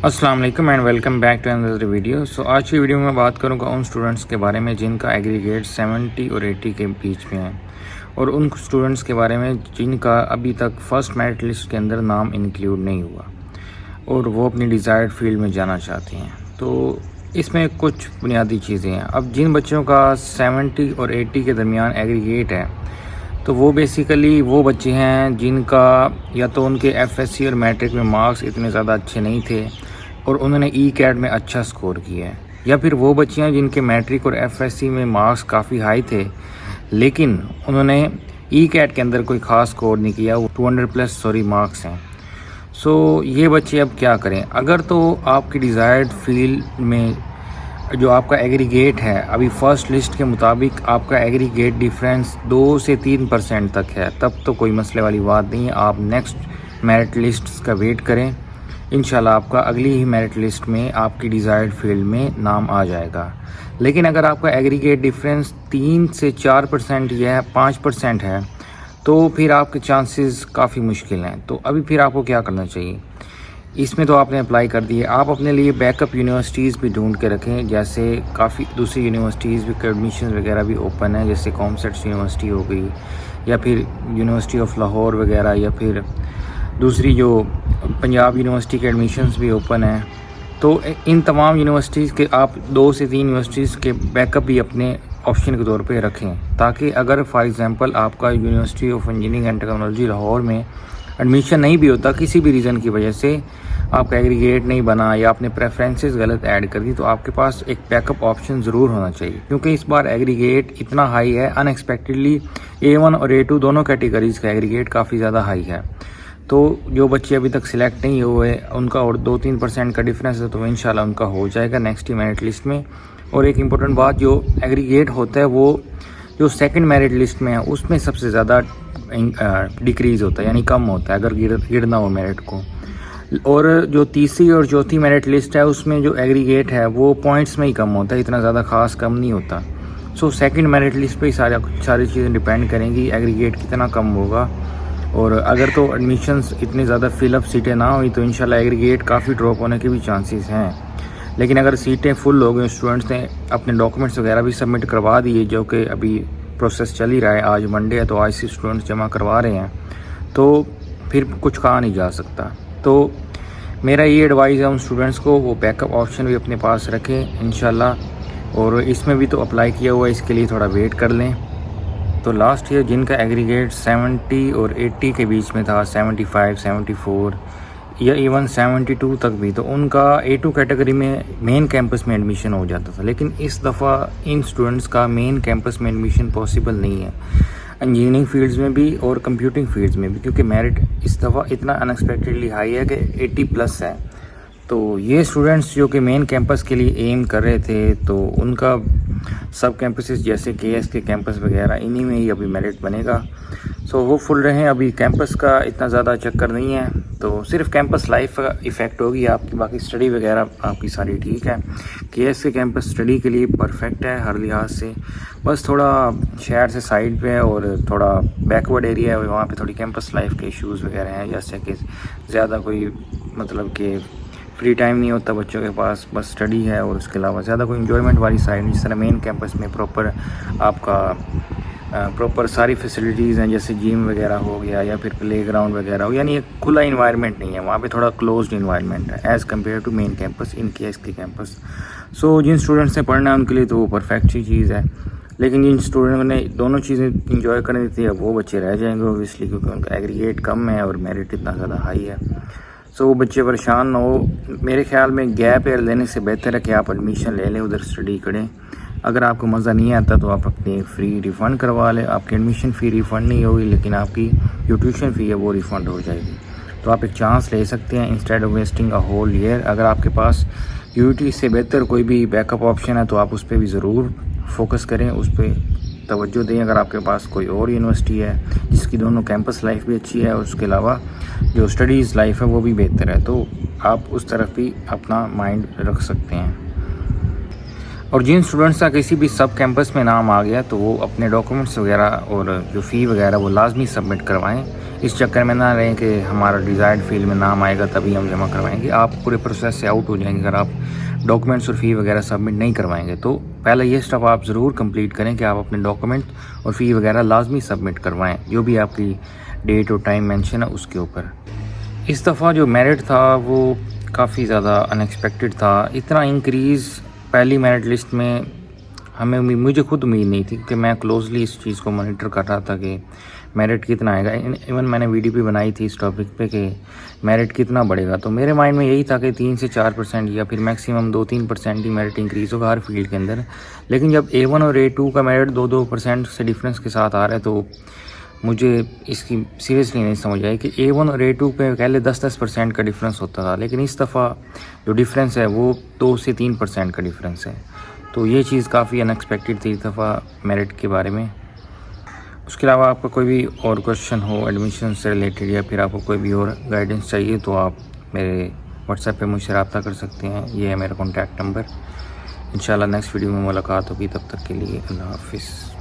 السلام علیکم and welcome back to another video. آج کی ویڈیو میں بات کروں گا ان اسٹوڈنٹس کے بارے میں جن کا ایگریگیٹ 70 اور 80 کے بیچ میں ہے، اور ان اسٹوڈنٹس کے بارے میں جن کا ابھی تک فرسٹ میرٹ لسٹ کے اندر نام انکلیوڈ نہیں ہوا اور وہ اپنی ڈیزائرڈ فیلڈ میں جانا چاہتے ہیں. تو اس میں کچھ بنیادی چیزیں ہیں. اب جن بچوں کا 70 اور 80 کے درمیان ایگریگیٹ ہے تو وہ بیسیکلی وہ بچے ہیں جن کا یا تو ان کے ایف ایس سی اور میٹرک میں مارکس اتنے زیادہ اچھے نہیں تھے اور انہوں نے ای کیٹ میں اچھا سکور کیا ہے، یا پھر وہ بچے ہیں جن کے میٹرک اور ایف ایس سی میں مارکس کافی ہائی تھے لیکن انہوں نے ای کیٹ کے اندر کوئی خاص سکور نہیں کیا، وہ 200+ مارکس ہیں. یہ بچے اب کیا کریں؟ اگر تو آپ کی ڈیزائرڈ فیلڈ میں جو آپ کا ایگریگیٹ ہے ابھی فرسٹ لسٹ کے مطابق آپ کا ایگریگیٹ ڈیفرنس 2 سے 3% تک ہے، تب تو کوئی مسئلے والی بات نہیں ہے. آپ نیکسٹ میرٹ لسٹ کا ویٹ کریں، انشاءاللہ آپ کا اگلی ہی میرٹ لسٹ میں آپ کی ڈیزائرڈ فیلڈ میں نام آ جائے گا. لیکن اگر آپ کا ایگریگیٹ ڈیفرنس 3 سے 4% یا 5% ہے تو پھر آپ کے چانسز کافی مشکل ہیں. تو ابھی پھر آپ کو کیا کرنا چاہیے؟ اس میں تو آپ نے اپلائی کر دی ہے، آپ اپنے لیے بیک اپ یونیورسٹیز بھی ڈھونڈ کے رکھیں. جیسے کافی دوسری یونیورسٹیز بھی کے ایڈمیشن وغیرہ بھی اوپن ہیں، جیسے کامسیٹس یونیورسٹی ہو گئی یا پھر یونیورسٹی آف لاہور وغیرہ، یا پھر دوسری جو پنجاب یونیورسٹی کے ایڈمیشنز بھی اوپن ہیں. تو ان تمام یونیورسٹیز کے آپ 2 سے 3 یونیورسٹیز کے بیک اپ بھی اپنے آپشن کے طور پہ رکھیں، تاکہ اگر فار ایگزامپل آپ کا university of engineering and technology Lahore میں ایڈمیشن نہیں بھی ہوتا کسی بھی ریزن کی وجہ سے، آپ کا ایگریگیٹ نہیں بنا یا آپ نے پریفرنسز غلط ایڈ کر دی، تو آپ کے پاس ایک بیک اپ آپشن ضرور ہونا چاہیے. کیونکہ اس بار ایگریگیٹ اتنا ہائی ہے، ان ایکسپیکٹڈلی A1 اور A2 دونوں کیٹیگریز کا ایگریگیٹ کافی زیادہ ہائی ہے. تو جو بچے ابھی تک سلیکٹ نہیں ہوئے ان کا اور 2-3% کا ڈفرینس ہے، تو انشاءاللہ ان کا ہو جائے گا نیکسٹ میرٹ لسٹ میں. اور ایک امپورٹنٹ بات، جو ایگریگیٹ ہوتا ہے وہ جو سیکنڈ میرٹ لسٹ میں ہے اس میں سب سے زیادہ ڈیکریز ہوتا ہے، یعنی کم ہوتا ہے اگر گرنا ہو میرٹ کو. اور جو تیسری اور چوتھی میرٹ لسٹ ہے اس میں جو ایگریگیٹ ہے وہ پوائنٹس میں ہی کم ہوتا ہے، اتنا زیادہ خاص کم نہیں ہوتا. سیکنڈ میرٹ لسٹ پہ ہی ساری چیزیں ڈیپینڈ کریں گی، ایگریگیٹ کتنا کم ہوگا. اور اگر تو ایڈمیشنز اتنے زیادہ فل اپ سیٹیں نہ ہوئی تو انشاءاللہ ایگریگیٹ کافی ڈراپ ہونے کے بھی چانسز ہیں. لیکن اگر سیٹیں فل ہو گئی، اسٹوڈنٹس نے اپنے ڈاکومنٹس وغیرہ بھی سبمٹ کروا دیے، جو کہ ابھی پروسیس چل ہی رہا ہے، آج منڈے ہے تو آج سے اسٹوڈنٹس جمع کروا رہے ہیں، تو پھر کچھ کہا نہیں جا سکتا. تو میرا یہ ایڈوائز ہے ان اسٹوڈنٹس کو، وہ بیک اپ آپشن بھی اپنے پاس رکھیں انشاءاللہ. اور اس میں بھی تو اپلائی کیا ہوا ہے، اس کے لیے تھوڑا ویٹ کر لیں. تو لاسٹ ایئر جن کا ایگریگیٹ 70 اور 80 کے بیچ میں تھا، 75 74 یا ایون 72 تک بھی، تو ان کا A2 کیٹیگری میں مین کیمپس میں ایڈمیشن ہو جاتا تھا. لیکن اس دفعہ ان اسٹوڈنٹس کا مین کیمپس میں ایڈمیشن پاسبل نہیں ہے، انجینئرنگ فیلڈز میں بھی اور کمپیوٹنگ فیلڈز میں بھی، کیونکہ میرٹ اس دفعہ اتنا انیکسپیکٹڈلی ہائی ہے کہ 80+ ہے. تو یہ اسٹوڈنٹس جو کہ مین کیمپس کے لیے ایم کر رہے تھے تو ان کا سب کیمپسز جیسے KS کے کیمپس وغیرہ انہی میں ہی ابھی میرٹ بنے گا. ہوپ فل رہیں، ابھی کیمپس کا اتنا زیادہ چکر نہیں ہے، تو صرف کیمپس لائف کا ایفیکٹ ہوگی آپ کی، باقی اسٹڈی وغیرہ آپ کی ساری ٹھیک ہے. KS کے کیمپس اسٹڈی کے لیے پرفیکٹ ہے ہر لحاظ سے، بس تھوڑا شہر سے سائڈ پہ ہے اور تھوڑا بیکورڈ ایریا ہے، وہاں پہ تھوڑی کیمپس لائف کے ایشوز وغیرہ ہیں، جیسے کہ زیادہ کوئی مطلب کہ فری ٹائم نہیں ہوتا بچوں کے پاس، بس اسٹڈی ہے اور اس کے علاوہ زیادہ کوئی انجوائمنٹ والی سائڈ نہیں. جس طرح مین کیمپس میں آپ کا پراپر ساری فیسلٹیز ہیں، جیسے جم وغیرہ ہو گیا یا پھر پلے گراؤنڈ وغیرہ ہو، یعنی ایک کھلا انوائرمنٹ نہیں ہے وہاں پہ، تھوڑا کلوزڈ انوائرمنٹ ہے as compare to main campus in KS کے کیمپس. جن اسٹوڈنٹس نے پڑھنا ہے ان کے لیے تو وہ پرفیکٹ سی چیز ہے. لیکن جن اسٹوڈنٹ نے دونوں چیزیں انجوائے کرنی تھی اب وہ بچے رہ جائیں گے اوبیسلی، کیونکہ ان کا ایگریگیٹ کم ہے اور میرٹ اتنا زیادہ ہائی ہے. وہ بچے پریشان نہ ہو. میرے خیال میں گیپ ایئر لینے سے بہتر ہے کہ آپ ایڈمیشن لے لیں، ادھر اسٹڈی کریں. اگر آپ کو مزہ نہیں آتا تو آپ اپنی فری ریفنڈ کروا لیں. آپ کی ایڈمیشن فی ریفنڈ نہیں ہوگی، لیکن آپ کی جو ٹیوشن فی ہے وہ ریفنڈ ہو جائے گی. تو آپ ایک چانس لے سکتے ہیں instead of wasting a whole year. اگر آپ کے پاس UT سے بہتر کوئی بھی بیک اپ آپشن ہے تو آپ اس پہ بھی ضرور فوکس کریں، اس پہ توجہ دیں. اگر آپ کے پاس کوئی اور یونیورسٹی ہے جس کی دونوں کیمپس لائف بھی اچھی ہے اور اس کے علاوہ جو اسٹڈیز لائف ہے وہ بھی بہتر ہے، تو آپ اس طرف بھی اپنا مائنڈ رکھ سکتے ہیں. اور جن اسٹوڈنٹس کا کسی بھی سب کیمپس میں نام آ گیا تو وہ اپنے ڈاکومنٹس وغیرہ اور جو فی وغیرہ وہ لازمی سبمٹ کروائیں. اس چکر میں نہ رہیں کہ ہمارا ڈیزائرڈ فیلڈ میں نام آئے گا تبھی ہم جمع کروائیں گے. آپ پورے پروسیس سے آؤٹ ہو جائیں گے اگر آپ ڈاکومنٹس اور فی وغیرہ سبمٹ نہیں کروائیں گے. تو پہلے یہ اسٹیپ آپ ضرور کمپلیٹ کریں کہ آپ اپنے ڈاکومنٹ اور فی وغیرہ لازمی سبمٹ کروائیں, جو بھی آپ کی ڈیٹ اور ٹائم مینشن ہے اس کے اوپر. اس دفعہ جو میرٹ تھا وہ کافی زیادہ ان ایکسپیکٹڈ تھا. اتنا انکریز پہلی میرٹ لسٹ میں مجھے خود امید نہیں تھی, کہ میں کلوزلی اس چیز کو مانیٹر کر رہا تھا کہ میرٹ کتنا آئے گا. ایون میں نے ویڈیو بھی بنائی تھی اس ٹاپک پہ کہ میرٹ کتنا بڑھے گا. تو میرے مائنڈ میں یہی تھا کہ 3 سے 4% یا پھر میکسیمم 2-3% ہی میرٹ انکریز ہوگا ہر فیلڈ کے اندر. لیکن جب A1 اور A2 کا میرٹ 2% سے ڈفرینس کے ساتھ آ رہا ہے تو مجھے اس کی سیریسلی نہیں سمجھ آئی کہ A1 اور A2 پہ پہلے 10% کا ڈفرینس ہوتا تھا, لیکن اس دفعہ جو ڈفرینس ہے وہ 2 سے 3% کا ڈفرینس ہے. تو یہ چیز کافی ان ایکسپیکٹڈ تھی اس دفعہ میرٹ کے بارے میں. اس کے علاوہ آپ کا کوئی بھی اور کویشچن ہو ایڈمیشن سے ریلیٹڈ یا پھر آپ کو کوئی بھی اور گائیڈنس چاہیے تو آپ میرے واٹس ایپ پہ مجھ سے رابطہ کر سکتے ہیں. یہ ہے میرا کانٹیکٹ نمبر. انشاءاللہ نیکسٹ ویڈیو میں ملاقات ہوگی. تب تک کے لیے اللہ حافظ.